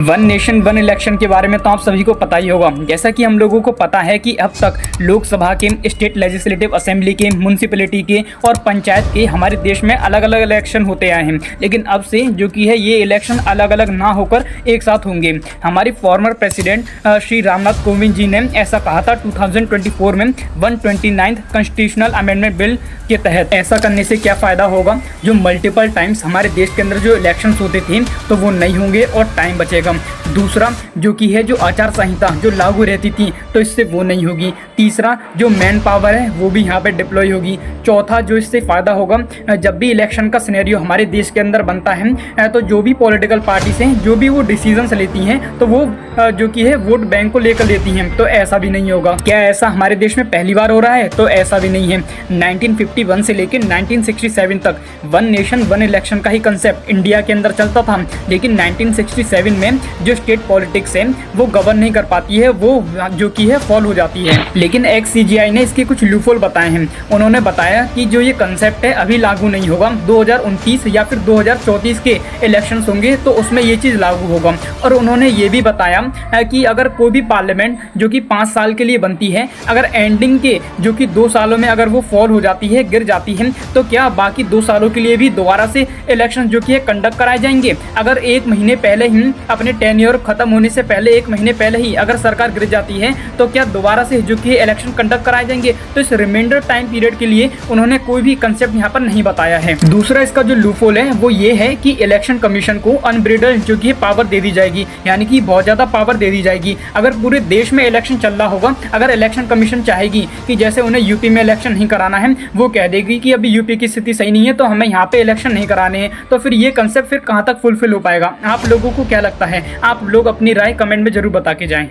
One nation one election के बारे में तो आप सभी को पता ही होगा। जैसा कि हम लोगों को पता है कि अब तक लोकसभा के, स्टेट लेजिस्लेटिव असेंबली के, म्यूनसिपैलिटी के और पंचायत के हमारे देश में अलग अलग इलेक्शन होते आए हैं, लेकिन अब से जो कि है ये इलेक्शन अलग अलग ना होकर एक साथ होंगे। हमारी फॉर्मर प्रेसिडेंट श्री रामनाथ कोविंद जी ने ऐसा कहा था 2024 में 129th कॉन्स्टिट्यूशनल अमेंडमेंट बिल के तहत। ऐसा करने से क्या फ़ायदा होगा, जो मल्टीपल टाइम्स हमारे देश के अंदर जो इलेक्शन होते थे तो वो नहीं होंगे और टाइम बचेगा। दूसरा जो कि है जो आचार संहिता जो लागू रहती थी तो इससे वो नहीं होगी। तीसरा जो मैन पावर है वो भी यहाँ पे डिप्लॉय होगी। चौथा जो इससे फ़ायदा होगा, जब भी इलेक्शन का सिनेरियो हमारे देश के अंदर बनता है तो जो भी पॉलिटिकल पार्टीज हैं जो भी वो डिसीजंस लेती हैं तो वो जो कि है वोट बैंक को लेकर लेती हैं, तो ऐसा भी नहीं होगा। क्या ऐसा हमारे देश में पहली बार हो रहा है? तो ऐसा भी नहीं है। 1951 से लेकर 1967 तक वन नेशन वन इलेक्शन का ही कंसेप्ट इंडिया के अंदर चलता था, लेकिन 1967 में जो स्टेट पॉलिटिक्स है वो गवर्न नहीं कर पाती है, वो जो कि है फॉल हो जाती है। लेकिन XCGI ने इसके कुछ लूफहोल बताए हैं। उन्होंने बताया कि जो ये कंसेप्ट है अभी लागू नहीं होगा, 2029 या फिर 2034 के इलेक्शंस होंगे तो उसमें ये चीज़ लागू होगा। और उन्होंने ये भी बताया कि अगर कोई भी पार्लियामेंट जो कि 5 साल के लिए बनती है, अगर एंडिंग के जो कि 2 सालों में अगर वो फॉल हो जाती है, गिर जाती है, तो क्या बाकी 2 सालों के लिए भी दोबारा से इलेक्शन जो कि है कंडक्ट कराए जाएंगे? अगर 1 महीने पहले ही अपने टेन्योर खत्म होने से पहले 1 महीने पहले ही अगर सरकार गिर जाती है तो क्या दोबारा से जो कि इलेक्शन कंडक्ट कराए जाएंगे? तो इस रिमाइंडर टाइम पीरियड के लिए उन्होंने कोई भी कंसेप्ट यहाँ पर नहीं बताया है। दूसरा इसका जो लूपहोल है वो ये है कि इलेक्शन कमीशन को अनब्रिडल्ड जो कि पावर दे दी जाएगी, यानी कि बहुत ज़्यादा पावर दे दी जाएगी। अगर पूरे देश में इलेक्शन चल रहा होगा, अगर इलेक्शन कमीशन चाहेगी कि जैसे उन्हें यूपी में इलेक्शन नहीं कराना है, वो कह देगी कि अभी यूपी की स्थिति सही नहीं है तो हमें यहाँ पे इलेक्शन नहीं कराने हैं, तो फिर ये कंसेप्ट फिर कहाँ तक फुलफिल हो पाएगा? आप लोगों को क्या लगता है? आप लोग अपनी राय कमेंट में जरूर बता के जाएं।